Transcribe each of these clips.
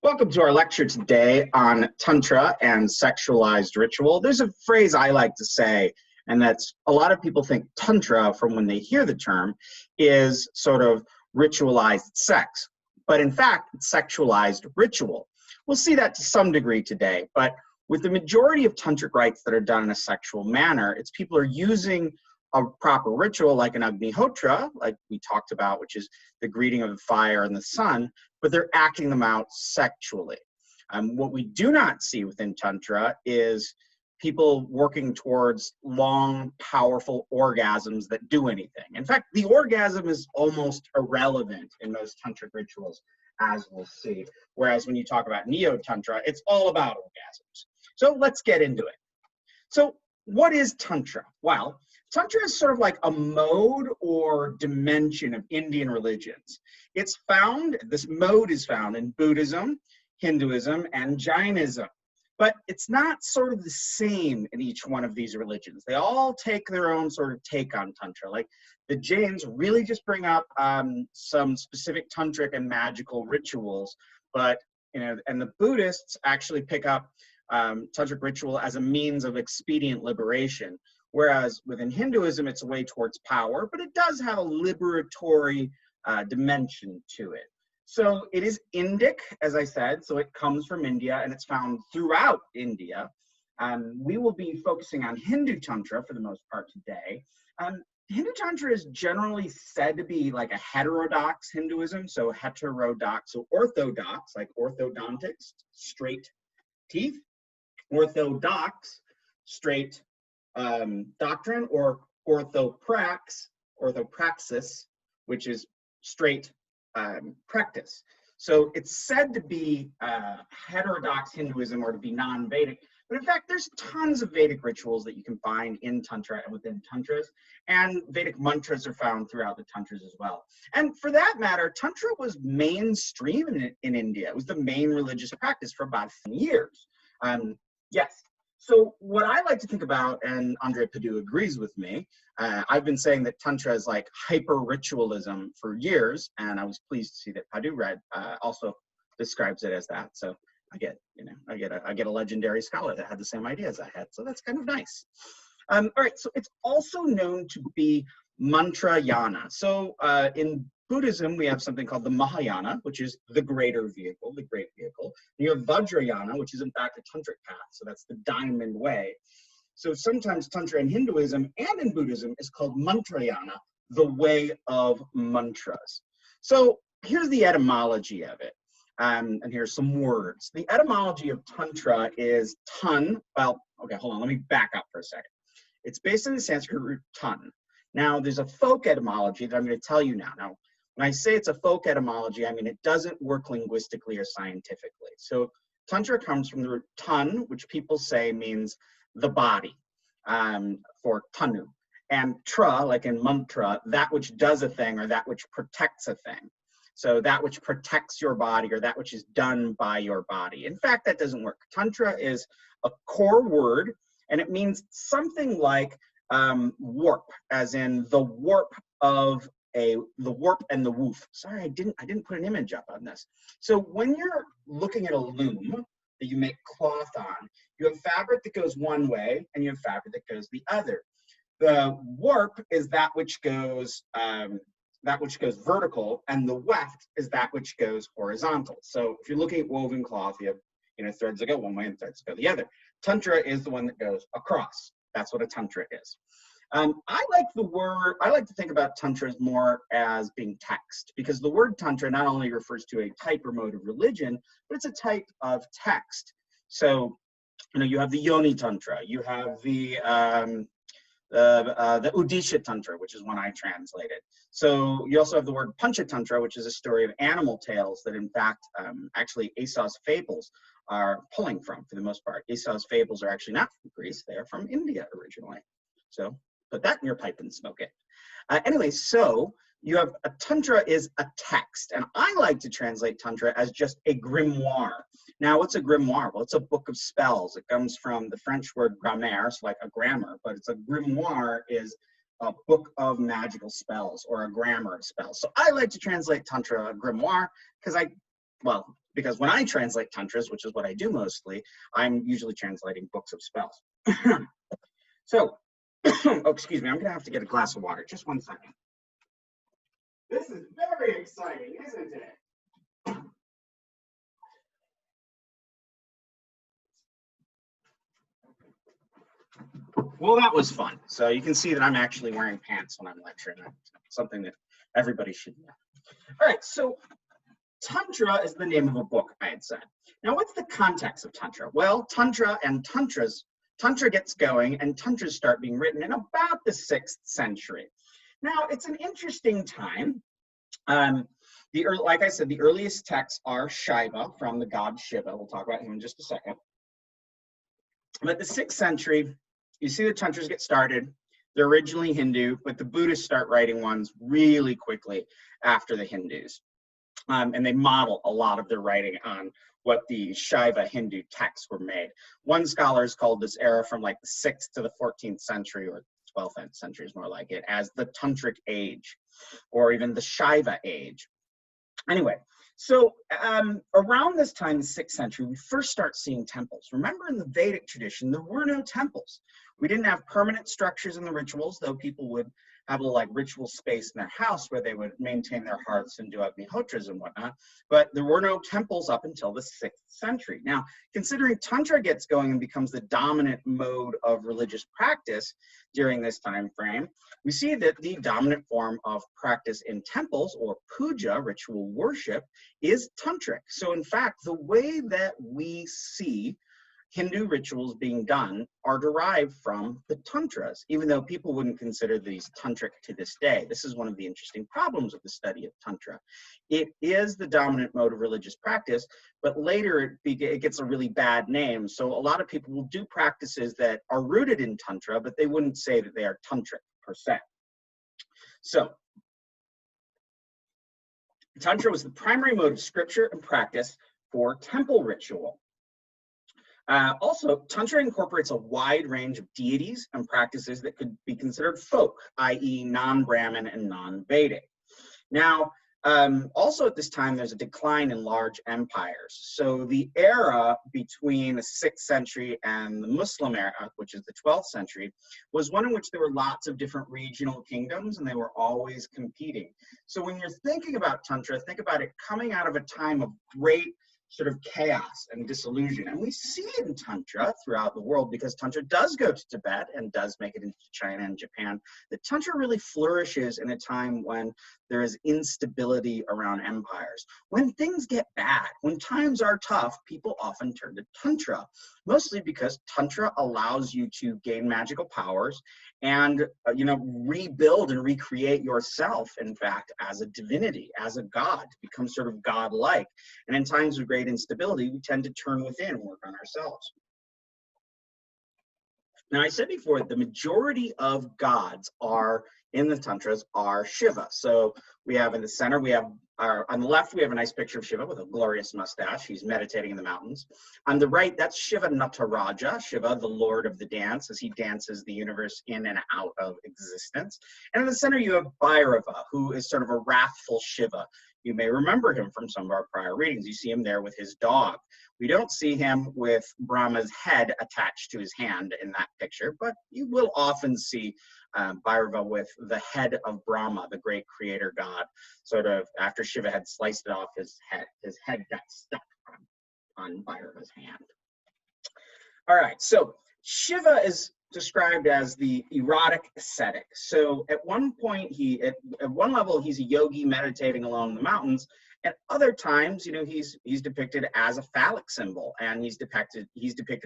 Welcome to our lecture today on Tantra and sexualized ritual. There's a phrase I like to say, and that's a lot of people think Tantra, from when they hear the term, is sort of ritualized sex. But in fact, it's sexualized ritual. We'll see that to some degree today, but with the majority of tantric rites that are done in a sexual manner, it's people are using a proper ritual like an Abhinavabupta, like we talked about, which is the greeting of the fire and the sun, but they're acting them out sexually. What we do not see within Tantra is people working towards long, powerful orgasms that do anything. In fact, the orgasm is almost irrelevant in most tantric rituals, as we'll see. Whereas when you talk about neotantra, it's all about orgasms. So let's get into it. So what is Tantra? Well, Tantra is sort of like a mode or dimension of Indian religions. It's found, this mode is found in Buddhism, Hinduism, and Jainism. But it's not sort of the same in each one of these religions. They all take their own sort of take on Tantra. Like the Jains really just bring up some specific tantric and magical rituals, but and the Buddhists actually pick up tantric ritual as a means of expedient liberation. Whereas within Hinduism, it's a way towards power, but it does have a liberatory dimension to it. So it is Indic, as I said, so it comes from India and it's found throughout India. We will be focusing on Hindu Tantra for the most part today. Hindu Tantra is generally said to be like a heterodox Hinduism, so heterodox, so orthodox, like orthodontics, straight teeth, orthodox, straight doctrine, or orthopraxis, which is straight practice. So it's said to be heterodox Hinduism or to be non-Vedic, but in fact there's tons of Vedic rituals that you can find in Tantra and within Tantras, and Vedic mantras are found throughout the Tantras as well. And for that matter, Tantra was mainstream in India. It was the main religious practice for about 10 years. Yes. So what I like to think about, and Andre Padoux agrees with me, I've been saying that Tantra is like hyper-ritualism for years, and I was pleased to see that Padoux also describes it as that. So I get a legendary scholar that had the same idea as I had, so that's kind of nice. All right, so it's also known to be mantrayana. So in Buddhism, we have something called the Mahayana, which is the greater vehicle, the great vehicle. And you have Vajrayana, which is in fact a tantric path, so that's the diamond way. So sometimes Tantra in Hinduism and in Buddhism is called mantrayana, the way of mantras. So here's the etymology of it, and here's some words. The etymology of Tantra is tan. Well, okay, hold on, let me back up for a second. It's based on the Sanskrit root tan. Now, there's a folk etymology that I'm going to tell you now. Now, when I say it's a folk etymology, I mean it doesn't work linguistically or scientifically. So Tantra comes from the root tan, which people say means the body, for tanu. And tra, like in mantra, that which does a thing or that which protects a thing. So that which protects your body or that which is done by your body. In fact, that doesn't work. Tantra is a core word, and it means something like warp, as in the warp of the warp and the woof. Sorry, I didn't put an image up on this. So when you're looking at a loom that you make cloth on, you have fabric that goes one way and you have fabric that goes the other. The warp is that which goes vertical, and the weft is that which goes horizontal. So if you're looking at woven cloth, you have threads that go one way and threads that go the other. Tantra is the one that goes across. That's what a tantra is. I like to think about Tantra as more as being text, because the word Tantra not only refers to a type or mode of religion, but it's a type of text. So, you have the Yoni Tantra, you have the Udisha Tantra, which is one I translated. So you also have the word Panchatantra, which is a story of animal tales that in fact, actually Aesop's fables are pulling from for the most part. Aesop's fables are actually not from Greece, they are from India originally. So put that in your pipe and smoke it. Anyway, so you have a Tantra is a text, and I like to translate Tantra as just a grimoire. Now, what's a grimoire? Well, it's a book of spells. It comes from the French word grammaire, so like a grammar, but it's a grimoire is a book of magical spells or a grammar of spells. So I like to translate Tantra grimoire because well, because when I translate tantras, which is what I do mostly, I'm usually translating books of spells. So, oh, excuse me, I'm gonna have to get a glass of water. Just one second. This is very exciting, isn't it? Well, that was fun. So you can see that I'm actually wearing pants when I'm lecturing. That's something that everybody should know. All right, so Tantra is the name of a book, I had said. Now, what's the context of Tantra? Well, Tantra gets going and Tantras start being written in about the 6th century. Now, it's an interesting time. Like I said, the earliest texts are Shiva, from the god Shiva. We'll talk about him in just a second. But the 6th century, you see the Tantras get started. They're originally Hindu, but the Buddhists start writing ones really quickly after the Hindus. And they model a lot of their writing on what the Shiva Hindu texts were made. One scholar has called this era from like the 6th to the 14th century, or 12th century is more like it, as the Tantric age, or even the Shiva age. Anyway, so around this time, the 6th century, we first start seeing temples. Remember, in the Vedic tradition, there were no temples. We didn't have permanent structures in the rituals, though people would have a little like ritual space in their house where they would maintain their hearths and do Agnihotras and whatnot. But there were no temples up until the 6th century. Now, considering Tantra gets going and becomes the dominant mode of religious practice during this time frame, we see that the dominant form of practice in temples, or puja, ritual worship, is tantric. So in fact, the way that we see Hindu rituals being done are derived from the tantras, even though people wouldn't consider these tantric to this day. This is one of the interesting problems of the study of tantra. It is the dominant mode of religious practice, but later it gets a really bad name. So a lot of people will do practices that are rooted in tantra, but they wouldn't say that they are tantric per se. So tantra was the primary mode of scripture and practice for temple ritual. Also, Tantra incorporates a wide range of deities and practices that could be considered folk, i.e. non-Brahmin and non-Vedic. Now, also at this time, there's a decline in large empires. So the era between the 6th century and the Muslim era, which is the 12th century, was one in which there were lots of different regional kingdoms and they were always competing. So when you're thinking about Tantra, think about it coming out of a time of great sort of chaos and disillusion. And we see it in Tantra throughout the world, because Tantra does go to Tibet and does make it into China and Japan. That Tantra really flourishes in a time when there is instability around empires. When things get bad, when times are tough, people often turn to Tantra, mostly because Tantra allows you to gain magical powers and rebuild and recreate yourself, in fact, as a divinity, as a god, to become sort of godlike. And in times of great instability, we tend to turn within and work on ourselves. Now, I said before, the majority of gods are in the Tantras are Shiva. So we have in the center, on the left, we have a nice picture of Shiva with a glorious mustache. He's meditating in the mountains. On the right, that's Shiva Nataraja, Shiva, the lord of the dance, as he dances the universe in and out of existence. And in the center, you have Bhairava, who is sort of a wrathful Shiva. You may remember him from some of our prior readings. You see him there with his dog. We don't see him with Brahma's head attached to his hand in that picture, but you will often see Bhairava with the head of Brahma, the great creator god. Sort of after Shiva had sliced it off his head got stuck on Bhairava's hand. All right, so Shiva is described as the erotic ascetic. So at one point, at one level, he's a yogi meditating along the mountains. At other times, he's depicted as a phallic symbol, and he's depicted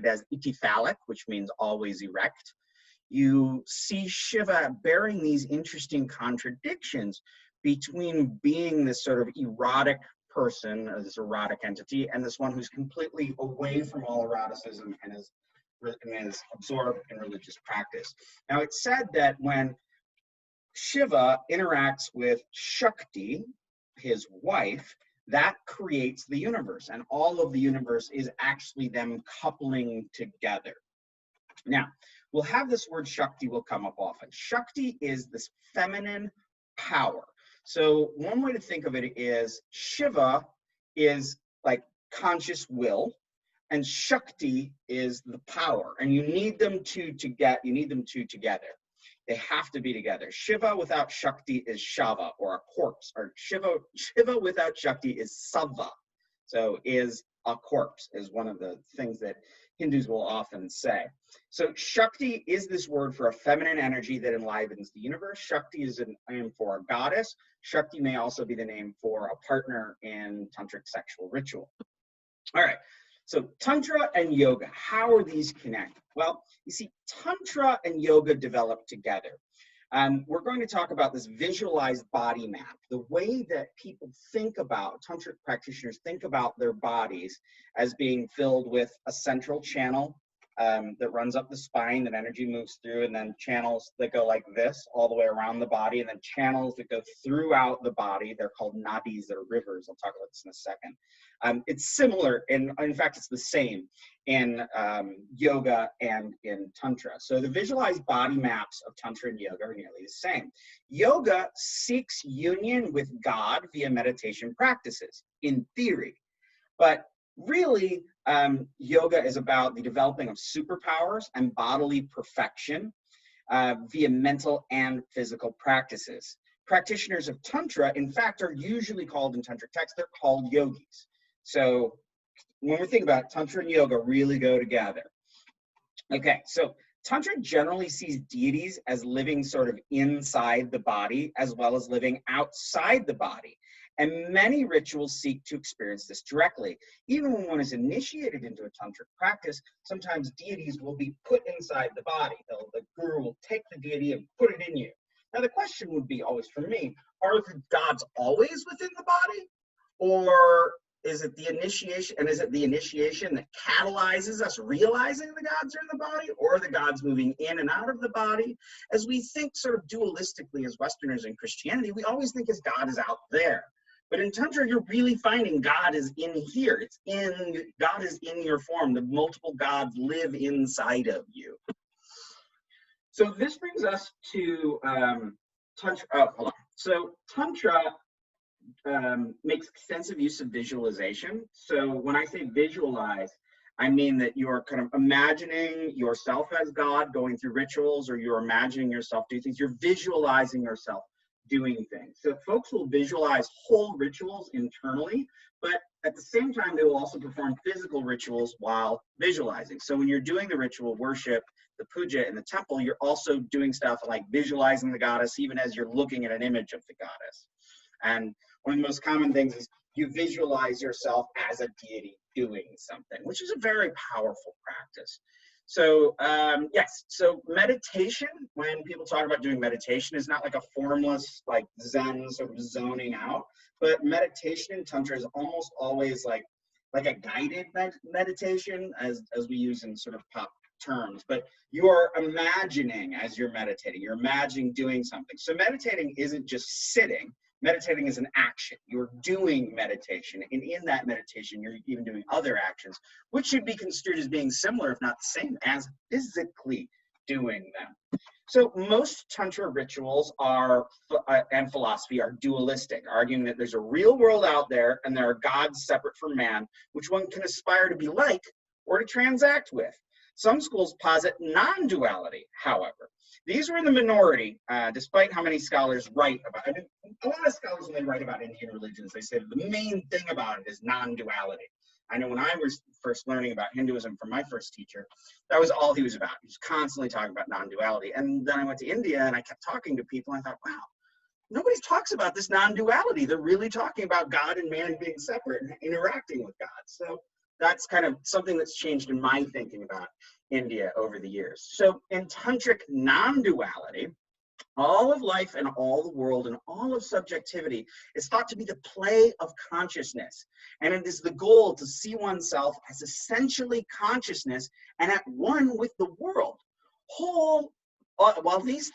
as itiphallic, which means always erect. You see Shiva bearing these interesting contradictions between being this sort of erotic person, or this erotic entity, and this one who's completely away from all eroticism and is absorbed in religious practice. Now, it's said that when Shiva interacts with Shakti, his wife, that creates the universe, and all of the universe is actually them coupling together. Now, we'll have this word Shakti will come up often. Shakti is this feminine power. So one way to think of it is Shiva is like conscious will, and Shakti is the power. And you need them two together. They have to be together. Shiva without Shakti is Shava, or a corpse. Or Shiva without Shakti is Sava. So is a corpse, is one of the things that Hindus will often say. So Shakti is this word for a feminine energy that enlivens the universe. Shakti is a name for a goddess. Shakti may also be the name for a partner in tantric sexual ritual. All right, so Tantra and yoga, how are these connected? Well, you see, Tantra and yoga develop together. We're going to talk about this visualized body map, the way that people think about, tantric practitioners think about their bodies as being filled with a central channel that runs up the spine, that energy moves through, and then channels that go like this all the way around the body, and then channels that go throughout the body. They're called nadis, they're rivers. I'll talk about this in a second. It's similar, in fact, it's the same in yoga and in Tantra. So the visualized body maps of Tantra and yoga are nearly the same. Yoga seeks union with God via meditation practices, in theory. But really, yoga is about the developing of superpowers and bodily perfection via mental and physical practices. Practitioners of Tantra, in fact, are usually called in Tantric texts, they're called yogis. So when we think about it, Tantra and yoga really go together. Okay, so Tantra generally sees deities as living sort of inside the body as well as living outside the body. And many rituals seek to experience this directly. Even when one is initiated into a tantric practice, sometimes deities will be put inside the body. The guru will take the deity and put it in you. Now the question would be always for me, are the gods always within the body? Or is it the initiation, and is it the initiation that catalyzes us realizing the gods are in the body, or the gods moving in and out of the body? As we think sort of dualistically as Westerners in Christianity, we always think as God is out there. But in Tantra, you're really finding God is in here. God is in your form. The multiple gods live inside of you. So this brings us to Tantra. Oh, hold on. So Tantra makes extensive use of visualization. So when I say visualize, I mean that you're kind of imagining yourself as God going through rituals, or you're imagining yourself doing things. You're visualizing yourself doing things. So folks will visualize whole rituals internally, but at the same time, they will also perform physical rituals while visualizing. So when you're doing the ritual worship, the puja in the temple, you're also doing stuff like visualizing the goddess, even as you're looking at an image of the goddess. And one of the most common things is you visualize yourself as a deity doing something, which is a very powerful practice. So yes, so meditation, when people talk about doing meditation, is not like a formless, like Zen sort of zoning out, but meditation in Tantra is almost always like a guided meditation, as we use in sort of pop terms, but you're imagining as you're meditating, you're imagining doing something. So meditating isn't just sitting. Meditating is an action. You're doing meditation, and in that meditation, you're even doing other actions, which should be construed as being similar, if not the same, as physically doing them. So most Tantra rituals and philosophy are dualistic, arguing that there's a real world out there and there are gods separate from man, which one can aspire to be like or to transact with. Some schools posit non-duality, however. These were in the minority, despite how many scholars write about it. A lot of scholars, when they write about Indian religions, they say the main thing about it is non-duality. I know when I was first learning about Hinduism from my first teacher, that was all he was about. He was constantly talking about non-duality. And then I went to India and I kept talking to people and I thought, wow, nobody talks about this non-duality. They're really talking about God and man being separate and interacting with God. So that's kind of something that's changed in my thinking about India over the years. So in tantric non-duality, all of life and all the world and all of subjectivity is thought to be the play of consciousness. And it is the goal to see oneself as essentially consciousness and at one with the world. While these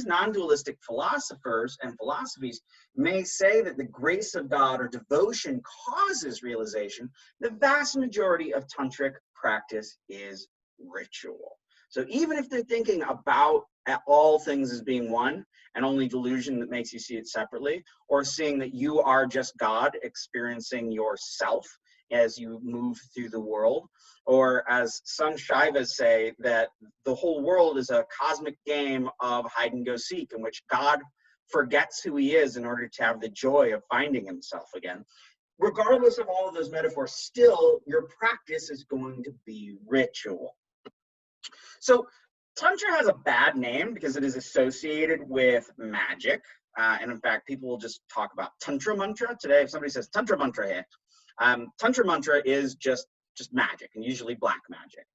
non-dualistic philosophers and philosophies may say that the grace of God or devotion causes realization, the vast majority of tantric practice is ritual. So even if they're thinking about all things as being one, and only delusion that makes you see it separately, or seeing that you are just God experiencing yourself as you move through the world, or as some Shaivas say, that the whole world is a cosmic game of hide and go seek in which God forgets who he is in order to have the joy of finding himself again. Regardless of all of those metaphors, still your practice is going to be ritual. So Tantra has a bad name because it is associated with magic. And in fact, people will just talk about Tantra mantra. Today, if somebody says Tantra mantra here, Tantra mantra is just magic, and usually black magic.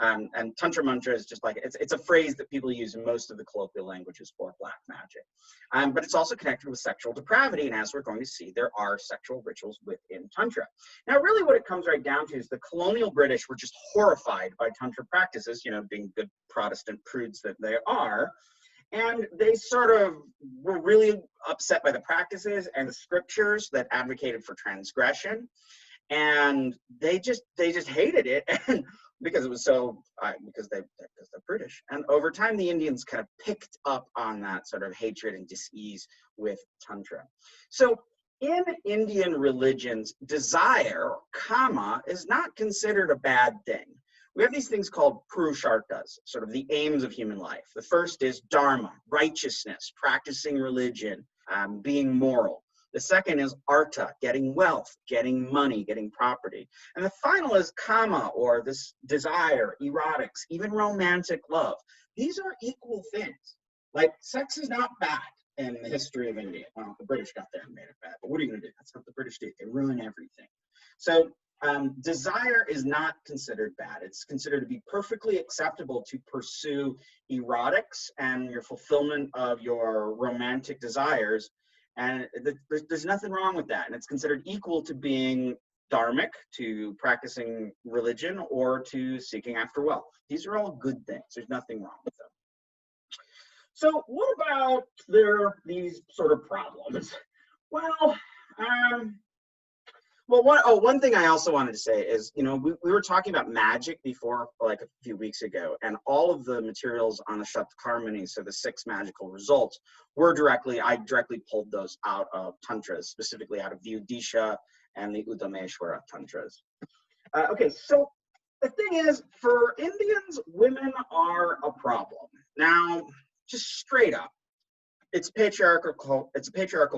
And Tantra mantra is just like, it's a phrase that people use in most of the colloquial languages for black magic. But it's also connected with sexual depravity, and as we're going to see, there are sexual rituals within Tantra. Now, really what it comes right down to is the colonial British were just horrified by Tantra practices, you know, being good Protestant prudes that they are. And they sort of were really upset by the practices and the scriptures that advocated for transgression. And they just hated it, and because it was so because they're British. And over time, the Indians kind of picked up on that sort of hatred and dis-ease with Tantra. So in Indian religions, desire, or kama, is not considered a bad thing. We have these things called purusharthas, sort of the aims of human life. The first is dharma, righteousness, practicing religion, being moral. The second is artha, getting wealth, getting money, getting property. And the final is kama, or this desire, erotics, even romantic love. These are equal things. Like, sex is not bad in the history of India. Well, the British got there and made it bad, but what are you gonna do? That's what the British do. They ruin everything. So desire is not considered bad. It's considered to be perfectly acceptable to pursue erotics and your fulfillment of your romantic desires. And there's nothing wrong with that. And it's considered equal to being dharmic, to practicing religion, or to seeking after wealth. These are all good things. There's nothing wrong with them. So what about these sort of problems? Well, one thing I also wanted to say is, you know, we were talking about magic before, like a few weeks ago, and all of the materials on the Shatkarmani, so the 6 magical results, I directly pulled those out of Tantras, specifically out of the Udisha and the Udameshwara Tantras. Okay, so the thing is, for Indians, women are a problem. Now, just straight up, it's a patriarchal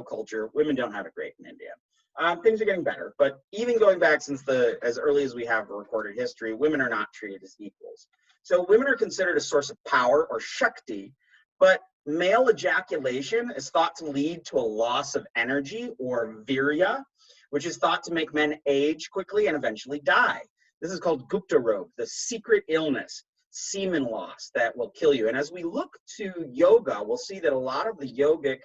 culture. Women don't have it great in India. Things are getting better, but even going back since as early as we have recorded history, women are not treated as equals. So women are considered a source of power, or shakti, but male ejaculation is thought to lead to a loss of energy, or virya, which is thought to make men age quickly and eventually die. This is called Gupta Rog, the secret illness, semen loss that will kill you. And as we look to yoga, we'll see that a lot of the yogic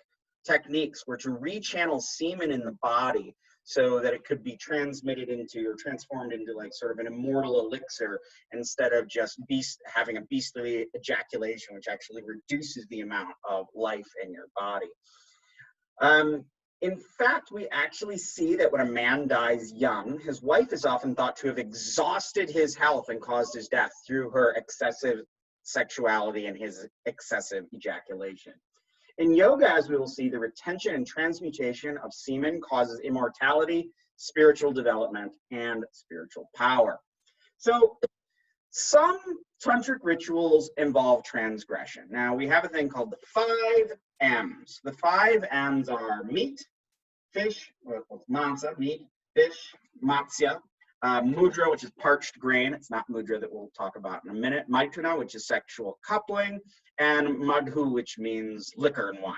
techniques were to rechannel semen in the body so that it could be transmitted into, or transformed into, like sort of an immortal elixir, instead of just having a beastly ejaculation, which actually reduces the amount of life in your body. In fact, we actually see that when a man dies young, his wife is often thought to have exhausted his health and caused his death through her excessive sexuality and his excessive ejaculation. In yoga, as we will see, the retention and transmutation of semen causes immortality, spiritual development, and spiritual power. So some tantric rituals involve transgression. Now, we have a thing called the 5 M's. The 5 M's are meat, fish, mansa, meat, fish, matsya, mudra, which is parched grain. It's not mudra that we'll talk about in a minute. Maituna, which is sexual coupling, and madhu, which means liquor and wine.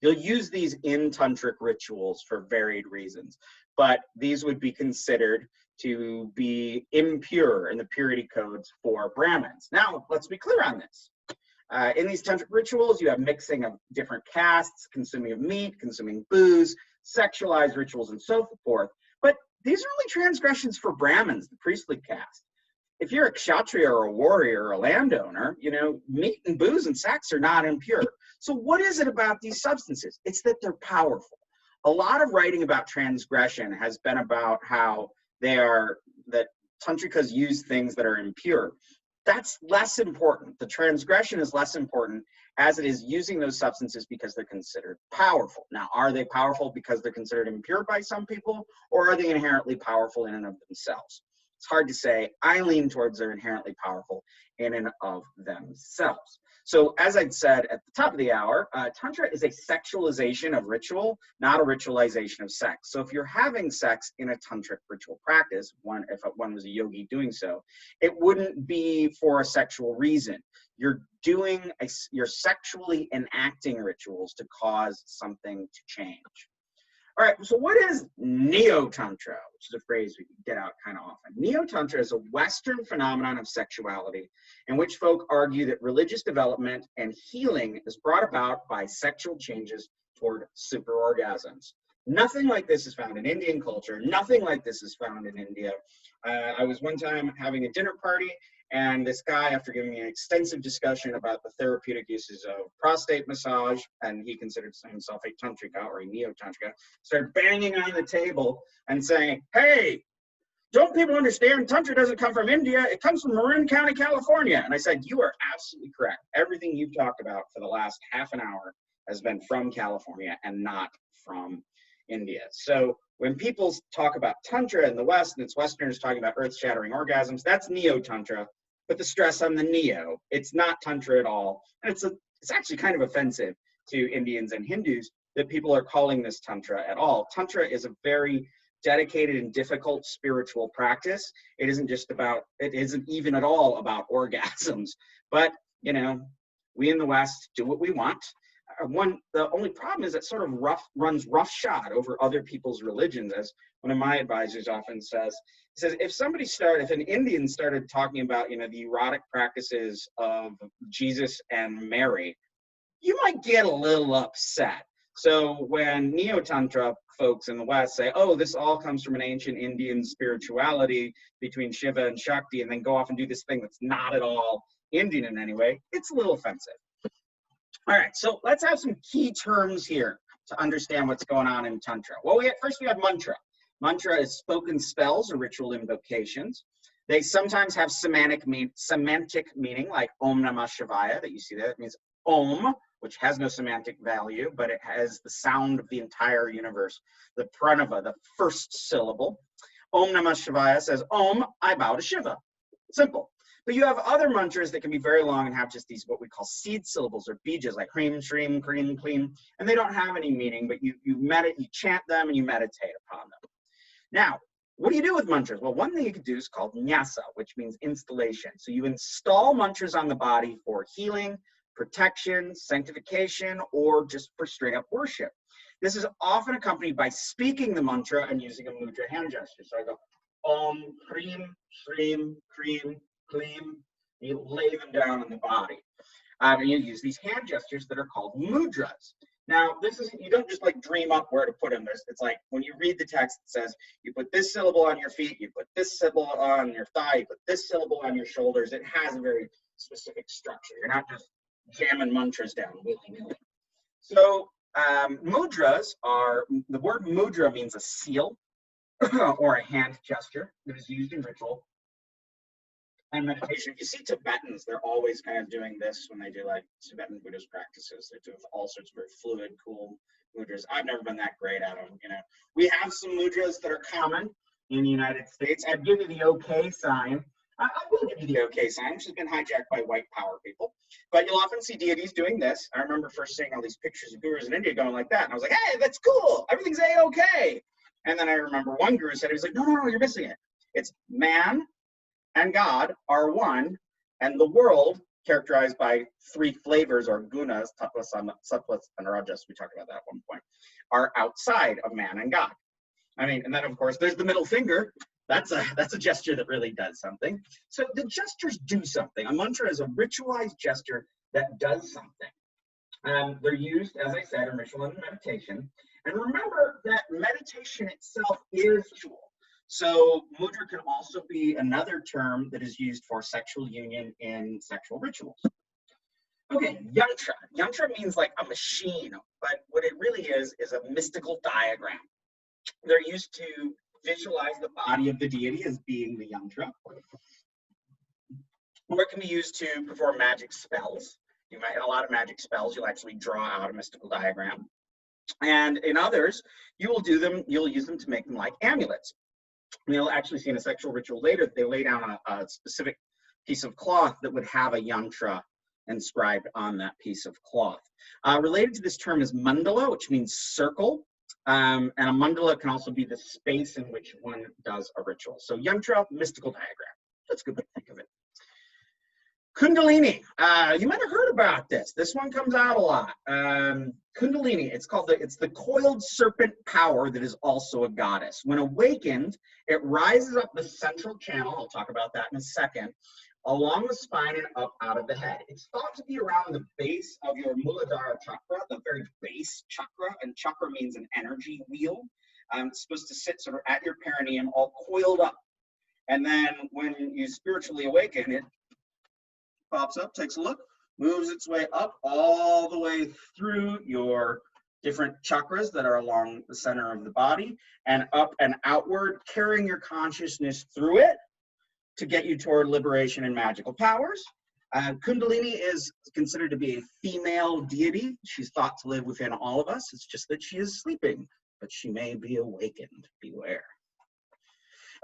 You'll use these in tantric rituals for varied reasons, but these would be considered to be impure in the purity codes for Brahmins. Now, let's be clear on this. In these tantric rituals, you have mixing of different castes, consuming of meat, consuming booze, sexualized rituals, and so forth. But these are only transgressions for Brahmins, the priestly caste. If you're a kshatriya or a warrior or a landowner, you know, meat and booze and sex are not impure. So what is it about these substances? It's that they're powerful. A lot of writing about transgression has been about how that tantrikas use things that are impure. that's less important. The transgression is less important as it is using those substances because they're considered powerful. Now, are they powerful because they're considered impure by some people, or are they inherently powerful in and of themselves? It's hard to say. I lean towards they're inherently powerful in and of themselves. So as I'd said at the top of the hour, Tantra is a sexualization of ritual, not a ritualization of sex. So if you're having sex in a Tantric ritual practice, if one was a yogi doing so, it wouldn't be for a sexual reason. You're sexually enacting rituals to cause something to change. All right, so what is neotantra, which is a phrase we get out kind of often? Neotantra is a Western phenomenon of sexuality in which folk argue that religious development and healing is brought about by sexual changes toward superorgasms. Nothing like this is found in Indian culture. Nothing like this is found in India. I was one time having a dinner party, and this guy, after giving me an extensive discussion about the therapeutic uses of prostate massage, and he considered himself a tantrika or a neo-tantrika, started banging on the table and saying, "Hey, don't people understand? Tantra doesn't come from India. It comes from Marin County, California." And I said, "You are absolutely correct. Everything you've talked about for the last half an hour has been from California and not from India." So when people talk about Tantra in the West, and it's Westerners talking about earth-shattering orgasms, that's neo-Tantra. Put the stress on the neo. It's not Tantra at all. And it's actually kind of offensive to Indians and Hindus that people are calling this Tantra at all. Tantra is a very dedicated and difficult spiritual practice. It isn't even at all about orgasms. But, you know, we in the West do what we want. The only problem is it sort of runs roughshod over other people's religions, as one of my advisors often says. He says, if an Indian started talking about, the erotic practices of Jesus and Mary, you might get a little upset. So when Neo-Tantra folks in the West say, "Oh, this all comes from an ancient Indian spirituality between Shiva and Shakti," and then go off and do this thing that's not at all Indian in any way, it's a little offensive. All right, so let's have some key terms here to understand what's going on in Tantra. Well, first we have mantra. Mantra is spoken spells or ritual invocations. They sometimes have semantic meaning, like Om Namah Shivaya, that you see there. It means Om, which has no semantic value, but it has the sound of the entire universe. The pranava, the first syllable. Om Namah Shivaya says, Om, I bow to Shiva. Simple. But you have other mantras that can be very long and have just these what we call seed syllables or bijas, like Hreem, Shreem, Kreem, Kleem, and they don't have any meaning, but you chant them and you meditate upon them. Now, what do you do with mantras? Well, one thing you could do is called nyasa, which means installation. So you install mantras on the body for healing, protection, sanctification, or just for straight up worship. This is often accompanied by speaking the mantra and using a mudra hand gesture. So I go, Om, Hreem, Shreem, Kreem, Kleem. You lay them down on the body. And you use these hand gestures that are called mudras. Now, you don't just like dream up where to put them. It's like when you read the text, it says you put this syllable on your feet, you put this syllable on your thigh, you put this syllable on your shoulders. It has a very specific structure. You're not just jamming mantras down willy-nilly. So mudras the word mudra means a seal or a hand gesture that is used in ritual and meditation. You see Tibetans, they're always kind of doing this when they do like Tibetan Buddhist practices. They do all sorts of very fluid, cool mudras. I've never been that great at them. We have some mudras that are common in the United States. I'd give you the okay sign. I will give you the okay sign, which has been hijacked by white power people. But you'll often see deities doing this. I remember first seeing all these pictures of gurus in India going like that. And I was like, hey, that's cool. Everything's A-okay. And then I remember one guru said, he was like, no, you're missing it. It's man and God are one, and the world, characterized by three flavors or gunas, tattvas, sattvas, and rajas, we talked about that at one point, are outside of man and God. And then of course there's the middle finger. That's a gesture that really does something. So the gestures do something. A mantra is a ritualized gesture that does something. They're used, as I said, in ritual and meditation. And remember that meditation itself is ritual. So mudra can also be another term that is used for sexual union in sexual rituals. Okay, yantra. Yantra means like a machine, but what it really is a mystical diagram. They're used to visualize the body of the deity as being the yantra. or it can be used to perform magic spells. You might, in a lot of magic spells, you'll actually draw out a mystical diagram. And in others, you'll use them to make them like amulets. You'll actually see in a sexual ritual later that they lay down a specific piece of cloth that would have a yantra inscribed on that piece of cloth. Related to this term is mandala, which means circle. And a mandala can also be the space in which one does a ritual. So yantra, mystical diagram. That's a good way to think of it. Kundalini, you might have heard about this. This one comes out a lot. Kundalini, it's the coiled serpent power that is also a goddess. When awakened, it rises up the central channel, I'll talk about that in a second, along the spine and up out of the head. It's thought to be around the base of your Muladhara chakra, the very base chakra, and chakra means an energy wheel. It's supposed to sit sort of at your perineum, all coiled up. And then when you spiritually awaken, it pops up, takes a look, moves its way up all the way through your different chakras that are along the center of the body and up and outward, carrying your consciousness through it to get you toward liberation and magical powers. Kundalini is considered to be a female deity. She's thought to live within all of us. It's just that she is sleeping, but she may be awakened. Beware.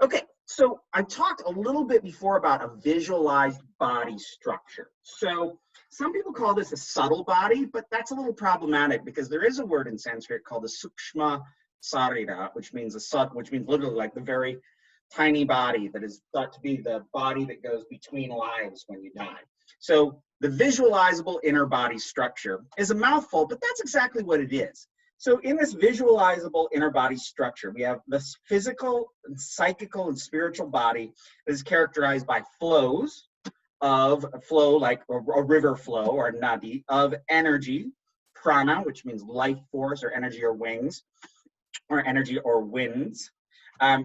Okay, so I talked a little bit before about a visualized body structure. So some people call this a subtle body, but that's a little problematic because there is a word in Sanskrit called the sukshma sarira, which means literally like the very tiny body that is thought to be the body that goes between lives when you die. So the visualizable inner body structure is a mouthful, but that's exactly what it is. So in this visualizable inner body structure, we have this physical, and psychical, and spiritual body that is characterized by flows of like a river flow or nadi of energy, prana, which means life force or energy or wings, or energy or winds,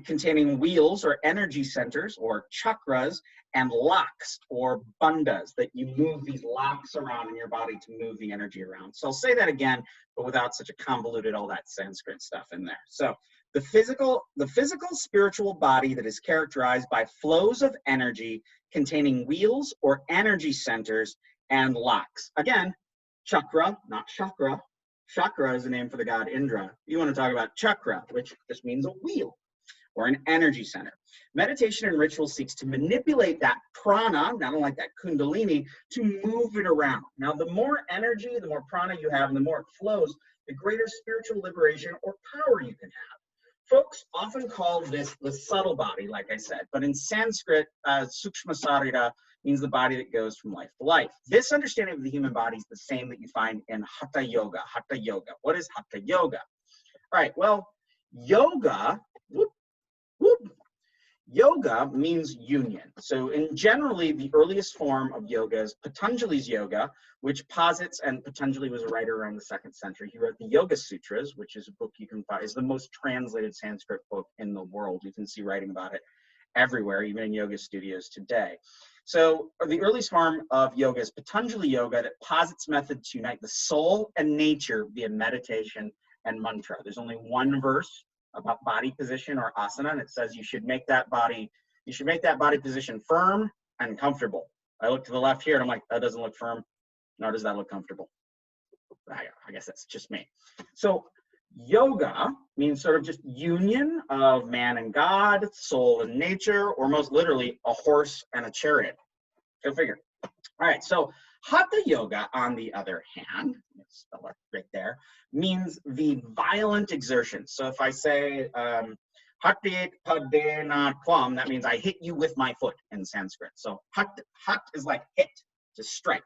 containing wheels or energy centers or chakras, and locks or bandhas, that you move these locks around in your body to move the energy around. So I'll say that again, but without such a convoluted, all that Sanskrit stuff in there. So the physical spiritual body that is characterized by flows of energy containing wheels or energy centers and locks. Again, chakra, not chakra. Chakra is the name for the god Indra. You want to talk about chakra, which just means a wheel or an energy center. Meditation and ritual seeks to manipulate that prana, not unlike that kundalini, to move it around. Now, the more energy, the more prana you have, and the more it flows, the greater spiritual liberation or power you can have. Folks often call this the subtle body, like I said, but in Sanskrit, sukshma sarira means the body that goes from life to life. This understanding of the human body is the same that you find in hatha yoga. Hatha yoga. What is hatha yoga? All right, well, yoga, yoga means union. So generally, the earliest form of yoga is Patanjali's yoga, which posits, and Patanjali was a writer around the 2nd century. He wrote the Yoga Sutras, which is a book you can find, is the most translated Sanskrit book in the world. You can see writing about it everywhere, even in yoga studios today. So the earliest form of yoga is Patanjali yoga that posits methods to unite the soul and nature via meditation and mantra. There's only one verse about body position or asana, and it says you should make that body position firm and comfortable. I look to the left here and I'm like, that doesn't look firm, nor does that look comfortable. I guess that's just me. So yoga means sort of just union of man and God, soul and nature, or most literally a horse and a chariot. Go figure. All right, so hatha yoga, on the other hand, spell it right there, means the violent exertion. So if I say hatyet padena tvam, that means I hit you with my foot in Sanskrit. So hat is like hit, to strike.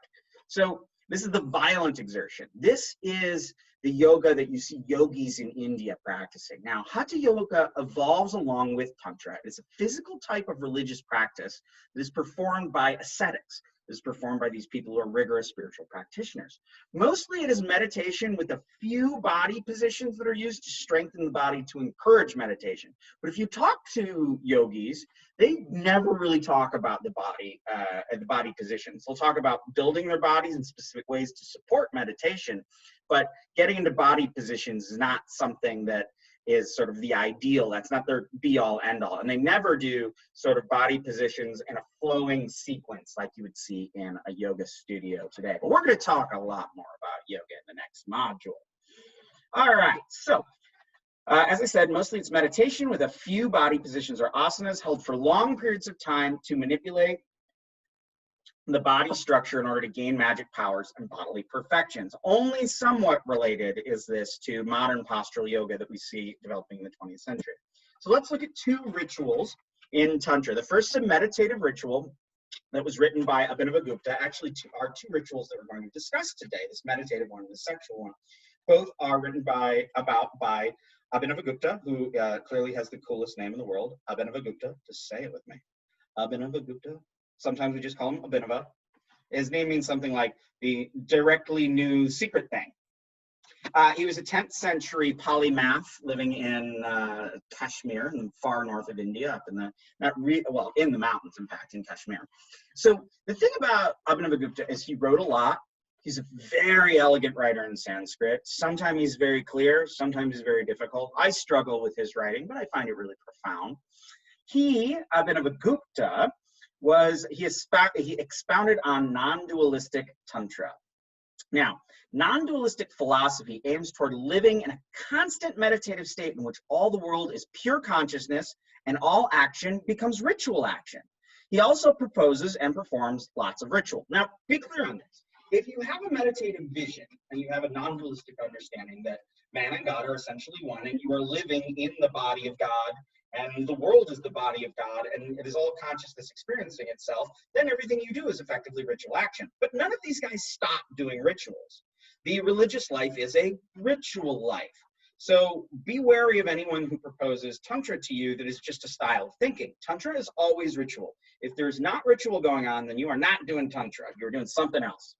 So this is the violent exertion. This is the yoga that you see yogis in India practicing. Now, hatha yoga evolves along with tantra. It's a physical type of religious practice that is performed by ascetics. Is performed by these people who are rigorous spiritual practitioners. Mostly it is meditation with a few body positions that are used to strengthen the body to encourage meditation. But if you talk to yogis, they never really talk about the body positions. They'll talk about building their bodies in specific ways to support meditation, but getting into body positions is not something that is sort of the ideal. That's not their be all end all. And they never do sort of body positions in a flowing sequence like you would see in a yoga studio today. But we're going to talk a lot more about yoga in the next module. All right, so as I said, mostly it's meditation with a few body positions or asanas held for long periods of time to manipulate the body structure in order to gain magic powers and bodily perfections. Only somewhat related is this to modern postural yoga that we see developing in the 20th century. So let's look at two rituals in Tantra. The first is a meditative ritual that was written by Abhinavabupta. Actually, are two rituals that we're going to discuss today, this meditative one and the sexual one. Both are written by Abhinavabupta, who clearly has the coolest name in the world, Abhinavabupta. Just say it with me. Abhinavabupta. Sometimes we just call him Abhinava. His name means something like the directly new secret thing. He was a 10th century polymath living in Kashmir, in the far north of India, up in the, in the mountains, in fact, in Kashmir. So the thing about Abhinavabupta is he wrote a lot. He's a very elegant writer in Sanskrit. Sometimes he's very clear, sometimes he's very difficult. I struggle with his writing, but I find it really profound. He, Abhinavabupta, he expounded on non-dualistic Tantra. Now, non-dualistic philosophy aims toward living in a constant meditative state in which all the world is pure consciousness and all action becomes ritual action. He also proposes and performs lots of ritual. Now, be clear on this. If you have a meditative vision and you have a non-dualistic understanding that man and God are essentially one and you are living in the body of God and the world is the body of God, and it is all consciousness experiencing itself, then everything you do is effectively ritual action. But none of these guys stop doing rituals. The religious life is a ritual life. So be wary of anyone who proposes Tantra to you that is just a style of thinking. Tantra is always ritual. If there's not ritual going on, then you are not doing Tantra. You're doing something else.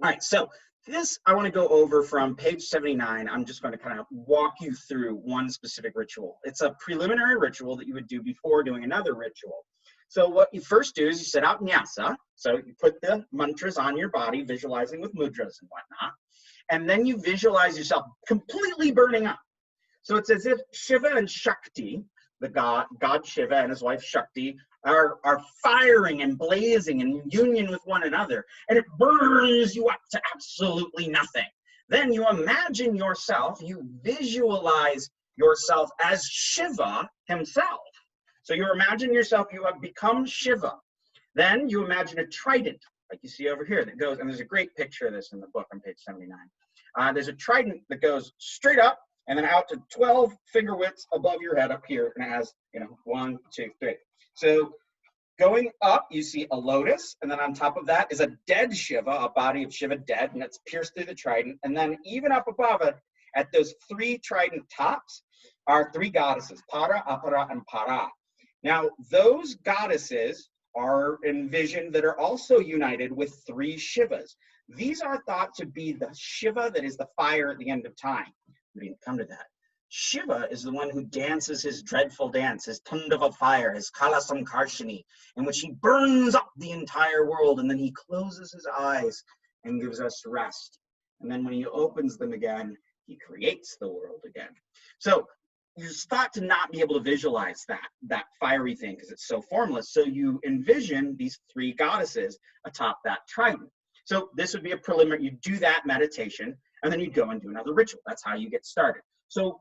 All right, so this I want to go over from page 79. I'm just going to kind of walk you through one specific ritual. It's a preliminary ritual that you would do before doing another ritual. So what you first do is you set out nyasa. So you put the mantras on your body, visualizing with mudras and whatnot. And then you visualize yourself completely burning up. So it's as if Shiva and Shakti, the God Shiva and his wife Shakti, are firing and blazing in union with one another, and it burns you up to absolutely nothing. Then you imagine yourself, you visualize yourself as Shiva himself. So you imagine yourself, you have become Shiva. Then you imagine a trident, like you see over here, that goes, and there's a great picture of this in the book on page 79. There's a trident that goes straight up and then out to 12 finger widths above your head up here, and it has, 1, 2, 3. So going up, you see a lotus, and then on top of that is a dead Shiva, a body of Shiva dead, and it's pierced through the trident. And then even up above it, at those 3 trident tops, are 3 goddesses, Para, Apara, and Para. Now, those goddesses are envisioned that are also united with 3 Shivas. These are thought to be the Shiva that is the fire at the end of time. We didn't come to that. Shiva is the one who dances his dreadful dance, his Tundava fire, his Kalasam Karshini, in which he burns up the entire world, and then he closes his eyes and gives us rest. And then when he opens them again, he creates the world again. So you're thought to not be able to visualize that fiery thing because it's so formless. So you envision these 3 goddesses atop that trident. So this would be a preliminary, you do that meditation, and then you go and do another ritual. That's how you get started. So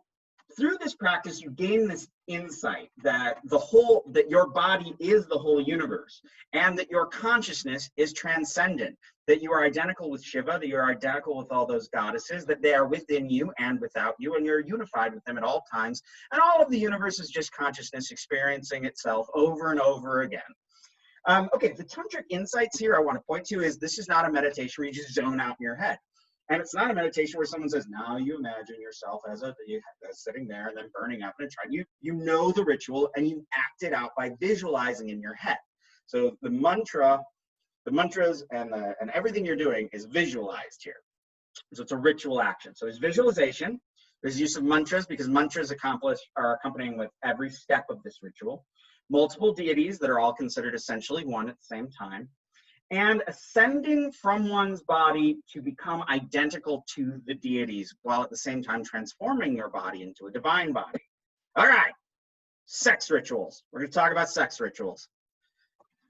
through this practice, you gain this insight that that your body is the whole universe, and that your consciousness is transcendent, that you are identical with Shiva, that you are identical with all those goddesses, that they are within you and without you, and you're unified with them at all times. And all of the universe is just consciousness experiencing itself over and over again. Okay, the tantric insights here I want to point to is this is not a meditation where you just zone out in your head. And it's not a meditation where someone says, now you imagine yourself as sitting there and then burning up in a trident. You know the ritual and you act it out by visualizing in your head. So the mantras and everything you're doing is visualized here. So it's a ritual action. So there's visualization, there's use of mantras because mantras are accompanying with every step of this ritual. Multiple deities that are all considered essentially one at the same time. and ascending from one's body to become identical to the deities, while at the same time transforming your body into a divine body. All right, sex rituals. We're going to talk about sex rituals.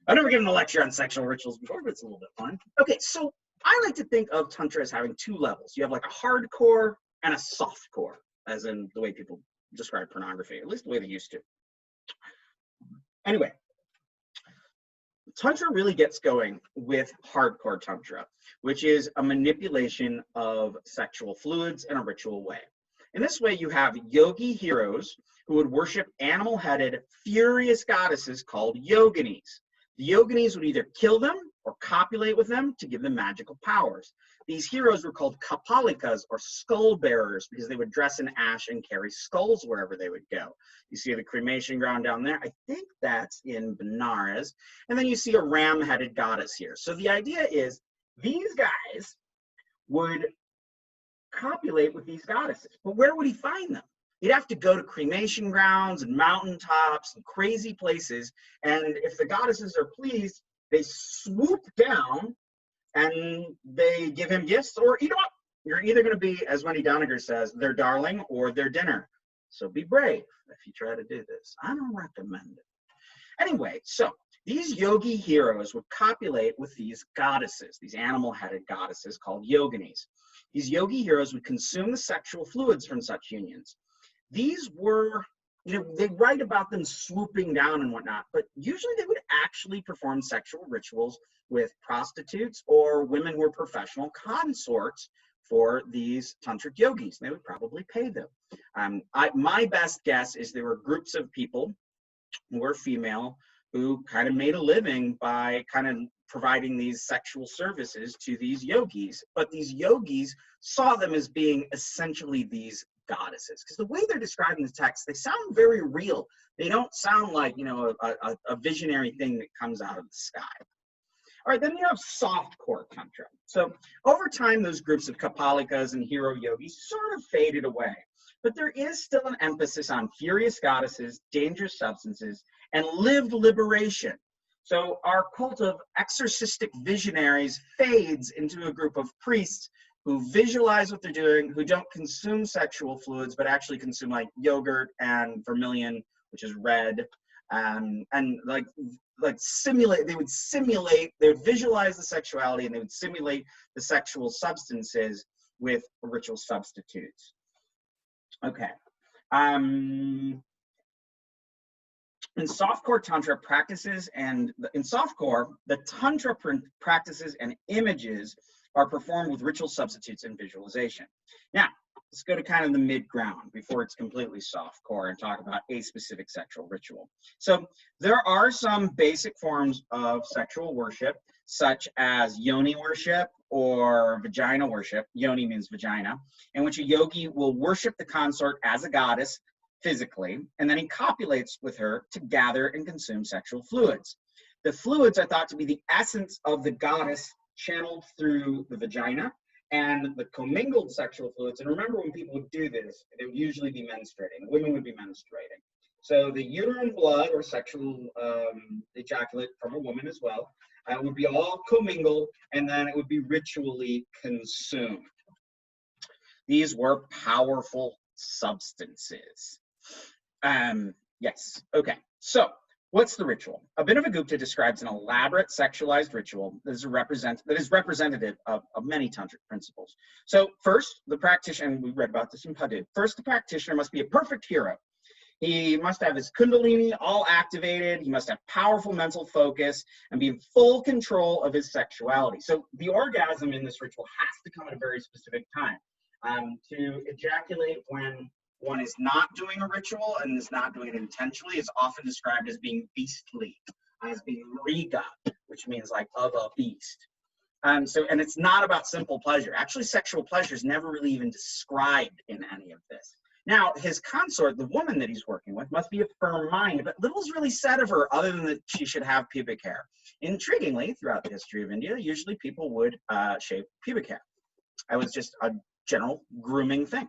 I've never given a lecture on sexual rituals before, but it's a little bit fun. Okay, so I like to think of Tantra as having two levels. You have like a hardcore and a softcore, as in the way people describe pornography, at least the way they used to. Anyway, Tantra really gets going with hardcore Tantra, which is a manipulation of sexual fluids in a ritual way. In this way, you have yogi heroes who would worship animal-headed, furious goddesses called yoginis. The yoginis would either kill them or copulate with them to give them magical powers. These heroes were called kapalikas, or skull bearers, because they would dress in ash and carry skulls wherever they would go. You see the cremation ground down there. I think that's in Benares. And then you see a ram-headed goddess here. So the idea is these guys would copulate with these goddesses. But where would he find them? He'd have to go to cremation grounds and mountaintops and crazy places. And if the goddesses are pleased, they swoop down and they give him gifts, or you know what? You're either going to be, as Wendy Doniger says, their darling or their dinner. So be brave if you try to do this. I don't recommend it. Anyway, so these yogi heroes would copulate with these goddesses, these animal-headed goddesses called yoginis. These yogi heroes would consume the sexual fluids from such unions. These were, they write about them swooping down and whatnot, but usually they would actually perform sexual rituals with prostitutes or women who were professional consorts for these tantric yogis. They would probably pay them. My best guess is there were groups of people who were female who kind of made a living by kind of providing these sexual services to these yogis, but these yogis saw them as being essentially these goddesses, because the way they're describing the text, they sound very real. They don't sound like, a visionary thing that comes out of the sky. All right, then you have softcore Tantra. So over time, those groups of kapalikas and hero yogis sort of faded away, but there is still an emphasis on furious goddesses, dangerous substances, and lived liberation. So our cult of exorcistic visionaries fades into a group of priests who visualize what they're doing, who don't consume sexual fluids, but actually consume like yogurt and vermilion, which is red, and like simulate, they would visualize the sexuality, and they would simulate the sexual substances with ritual substitutes. Okay. In softcore Tantra practices, and in softcore, the Tantra practices and images are performed with ritual substitutes and visualization. Now, let's go to kind of the mid-ground before it's completely softcore and talk about a specific sexual ritual. So there are some basic forms of sexual worship, such as yoni worship or vagina worship. Yoni means vagina, in which a yogi will worship the consort as a goddess physically, and then he copulates with her to gather and consume sexual fluids. The fluids are thought to be the essence of the goddess channeled through the vagina, and the commingled sexual fluids. And remember, when people would do this, they would usually be menstruating. Women would be menstruating. So the uterine blood or sexual ejaculate from a woman as well would be all commingled, and then it would be ritually consumed. These were powerful substances. Yes, okay. So what's the ritual? Abhinavabupta describes an elaborate sexualized ritual that is representative of many tantric principles. So first, the practitioner, and we read about this in Padoux, first the practitioner must be a perfect hero. He must have his kundalini all activated. He must have powerful mental focus and be in full control of his sexuality. So the orgasm in this ritual has to come at a very specific time. To ejaculate when one is not doing a ritual and is not doing it intentionally is often described as being beastly, as being riga, which means like of a beast. And it's not about simple pleasure. Actually, sexual pleasure is never really even described in any of this. Now, his consort, the woman that he's working with, must be of firm mind, but little's really said of her other than that she should have pubic hair. Intriguingly, throughout the history of India, usually people would shave pubic hair. It was just a general grooming thing.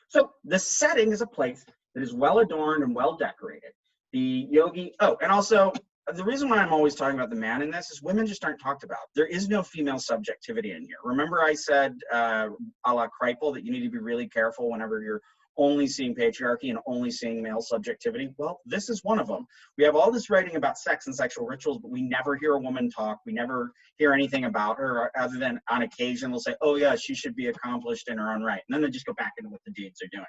So the setting is a place that is well adorned and well decorated. The yogi, oh, and also the reason why I'm always talking about the man in this is women just aren't talked about. There is no female subjectivity in here. Remember I said, a la Kripal, that you need to be really careful whenever you're only seeing patriarchy and only seeing male subjectivity? Well, this is one of them. We have all this writing about sex and sexual rituals, but we never hear a woman talk. We never hear anything about her, other than on occasion they'll say, oh yeah, she should be accomplished in her own right. And then they just go back into what the dudes are doing.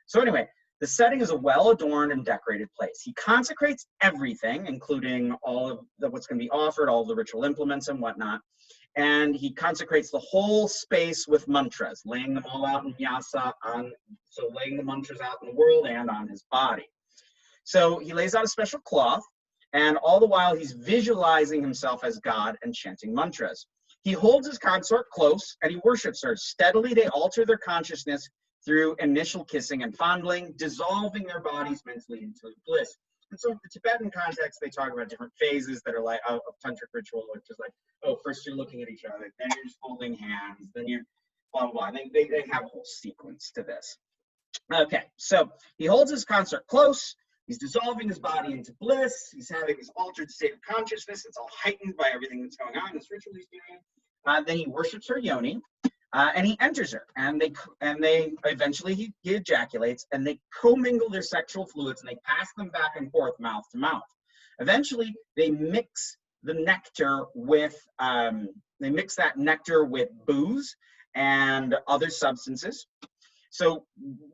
So anyway, the setting is a well-adorned and decorated place. He consecrates everything, including all of what's going to be offered, all of the ritual implements and whatnot. And he consecrates the whole space with mantras, laying them all out in nyasa, so laying the mantras out in the world and on his body. So he lays out a special cloth, and all the while he's visualizing himself as God and chanting mantras. He holds his consort close and he worships her. Steadily they alter their consciousness through initial kissing and fondling, dissolving their bodies mentally into bliss. And so in the Tibetan context, they talk about different phases that are like of tantric ritual, which is like, oh, first you're looking at each other, then you're just holding hands, then you're blah, blah, blah. They have a whole sequence to this. Okay, so he holds his consort close, he's dissolving his body into bliss, he's having this altered state of consciousness, it's all heightened by everything that's going on, this ritual he's doing. Then he worships her yoni, and he enters her, and they eventually he ejaculates, and they commingle their sexual fluids, and they pass them back and forth, mouth to mouth. Eventually, they mix the nectar with that nectar with booze and other substances. So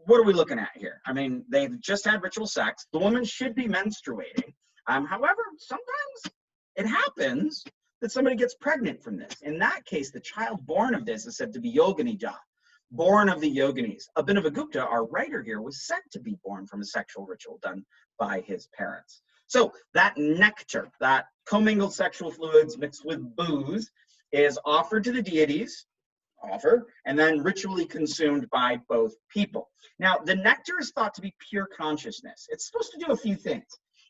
what are we looking at here? I mean, they've just had ritual sex. The woman should be menstruating. However, sometimes it happens that somebody gets pregnant from this. In that case, the child born of this is said to be yoginija, born of the yoginis. Abhinavabupta, our writer here, was said to be born from a sexual ritual done by his parents. So that nectar, that commingled sexual fluids mixed with booze, is offered to the deities, and then ritually consumed by both people. Now, the nectar is thought to be pure consciousness. It's supposed to do a few things.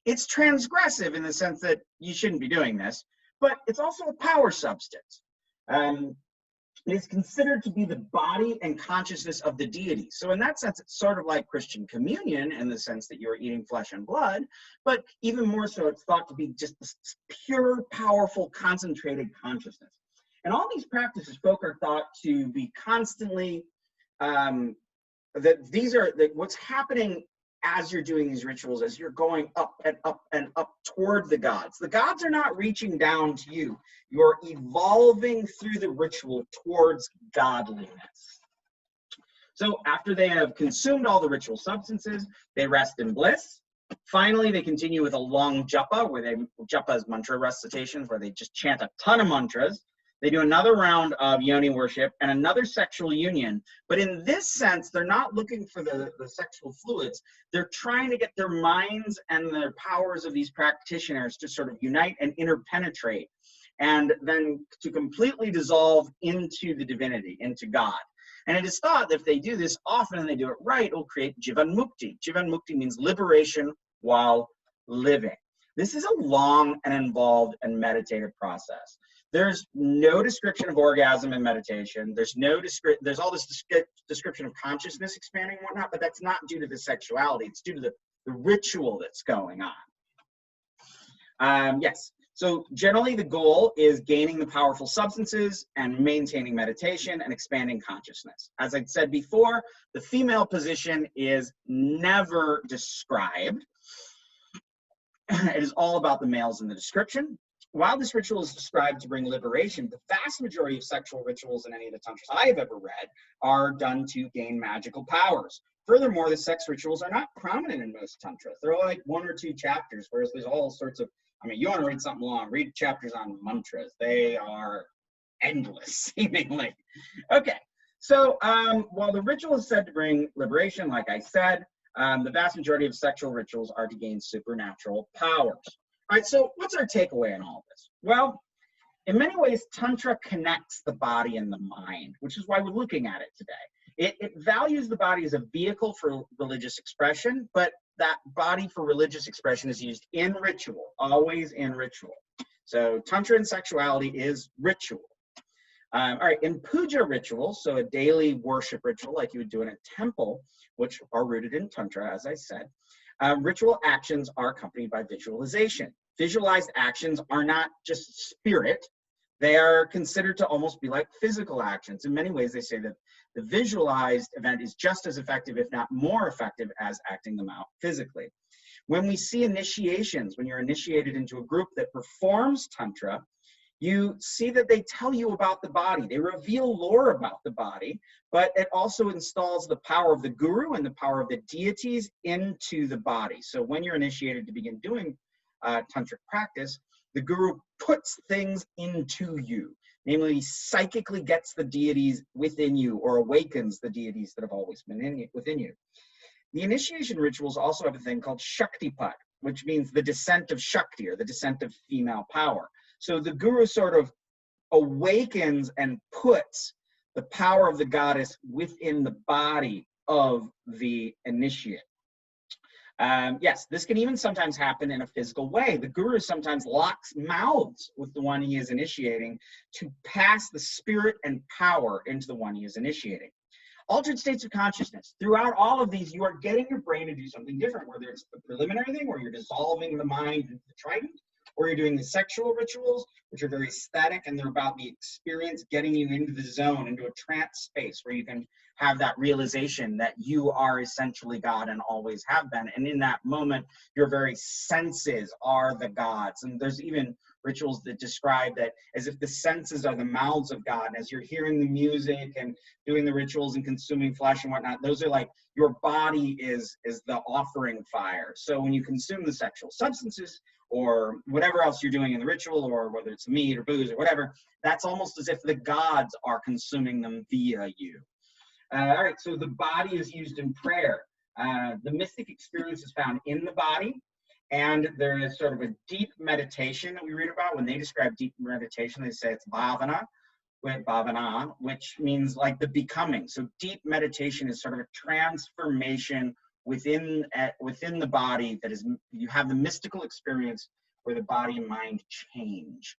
It's transgressive in the sense that you shouldn't be doing this, but it's also a power substance. It is considered to be the body and consciousness of the deity. So in that sense, it's sort of like Christian communion in the sense that you're eating flesh and blood, but even more so, it's thought to be just this pure, powerful, concentrated consciousness. And all these practices, folk are thought to be constantly, what's happening as you're doing these rituals, as you're going up and up and up toward the gods. The gods are not reaching down to you. You're evolving through the ritual towards godliness. So after they have consumed all the ritual substances, they rest in bliss. Finally, they continue with a long japa, japa is mantra recitations, where they just chant a ton of mantras. They do another round of yoni worship and another sexual union. But in this sense, they're not looking for the sexual fluids. They're trying to get their minds and the powers of these practitioners to sort of unite and interpenetrate, and then to completely dissolve into the divinity, into God. And it is thought that if they do this often and they do it right, it will create jivan mukti. Jivan mukti means liberation while living. This is a long and involved and meditative process. There's no description of orgasm in meditation. There's all this description of consciousness expanding and whatnot, but that's not due to the sexuality. It's due to the ritual that's going on. Yes, so generally the goal is gaining the powerful substances and maintaining meditation and expanding consciousness. As I said before, the female position is never described. It is all about the males in the description. While this ritual is described to bring liberation, the vast majority of sexual rituals in any of the tantras I have ever read are done to gain magical powers. Furthermore, the sex rituals are not prominent in most tantras. They're like 1 or 2 chapters, whereas there's all sorts of, I mean, you want to read something long, read chapters on mantras. They are endless, seemingly. Okay, so while the ritual is said to bring liberation, like I said, the vast majority of sexual rituals are to gain supernatural powers. All right, so what's our takeaway in all this? Well, in many ways, Tantra connects the body and the mind, which is why we're looking at it today. It values the body as a vehicle for religious expression, but that body for religious expression is used in ritual, always in ritual. So Tantra and sexuality is ritual. All right, in puja rituals, so a daily worship ritual like you would do in a temple, which are rooted in Tantra, as I said, Ritual actions are accompanied by visualization. Visualized actions are not just spirit. They are considered to almost be like physical actions. In many ways, they say that the visualized event is just as effective, if not more effective, as acting them out physically. When we see initiations, when you're initiated into a group that performs Tantra, you see that they tell you about the body. They reveal lore about the body, but it also installs the power of the guru and the power of the deities into the body. So when you're initiated to begin doing tantric practice, the guru puts things into you, namely psychically gets the deities within you or awakens the deities that have always been within you. The initiation rituals also have a thing called Shaktipat, which means the descent of Shakti, or the descent of female power. So the guru sort of awakens and puts the power of the goddess within the body of the initiate. Yes, this can even sometimes happen in a physical way. The guru sometimes locks mouths with the one he is initiating to pass the spirit and power into the one he is initiating. Altered states of consciousness. Throughout all of these, you are getting your brain to do something different, whether it's the preliminary thing, where you're dissolving the mind into the trident, or you're doing the sexual rituals, which are very static, and they're about the experience getting you into the zone, into a trance space where you can have that realization that you are essentially God and always have been. And in that moment, your very senses are the gods. And there's even rituals that describe that as if the senses are the mouths of God. And as you're hearing the music and doing the rituals and consuming flesh and whatnot, those are like your body is the offering fire. So when you consume the sexual substances or whatever else you're doing in the ritual, or whether it's meat or booze or whatever, that's almost as if the gods are consuming them via you. All right, so the body is used in prayer. The mystic experience is found in the body, and there is sort of a deep meditation that we read about. When they describe deep meditation, they say it's bhavana, which means like the becoming. So deep meditation is sort of a transformation within the body that is, you have the mystical experience where the body and mind change.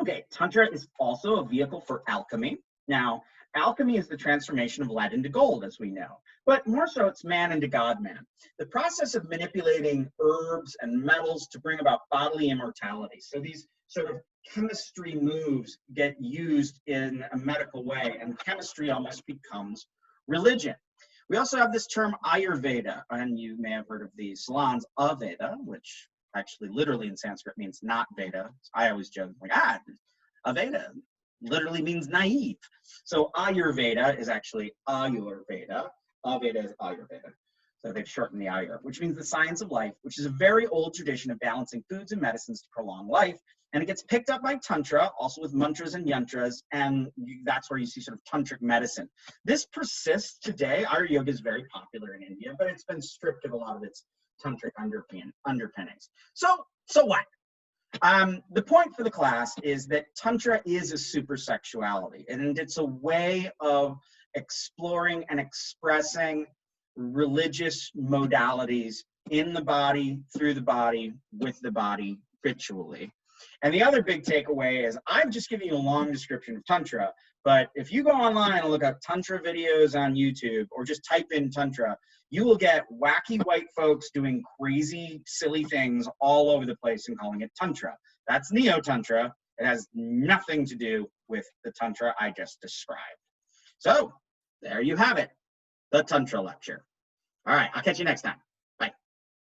Okay, Tantra is also a vehicle for alchemy. Now, alchemy is the transformation of lead into gold, as we know, but more so it's man into God-man. The process of manipulating herbs and metals to bring about bodily immortality. So these sort of chemistry moves get used in a medical way, and chemistry almost becomes religion. We also have this term Ayurveda, and you may have heard of the salons Aveda, which actually literally in Sanskrit means not Veda. I always joke, like, Aveda literally means naive. So Ayurveda is actually Ayurveda. Aveda is Ayurveda. So they've shortened the Ayur, which means the science of life, which is a very old tradition of balancing foods and medicines to prolong life. And it gets picked up by Tantra, also with mantras and yantras, and that's where you see sort of tantric medicine. This persists today. Ayur yoga is very popular in India, but it's been stripped of a lot of its tantric underpinnings. So what? The point for the class is that Tantra is a super sexuality, and it's a way of exploring and expressing religious modalities in the body, through the body, with the body, ritually. And the other big takeaway is I've just given you a long description of Tantra, but if you go online and look up Tantra videos on YouTube, or just type in Tantra, you will get wacky white folks doing crazy, silly things all over the place and calling it Tantra. That's neotantra. It has nothing to do with the Tantra I just described. So there you have it, the Tantra lecture. All right, I'll catch you next time.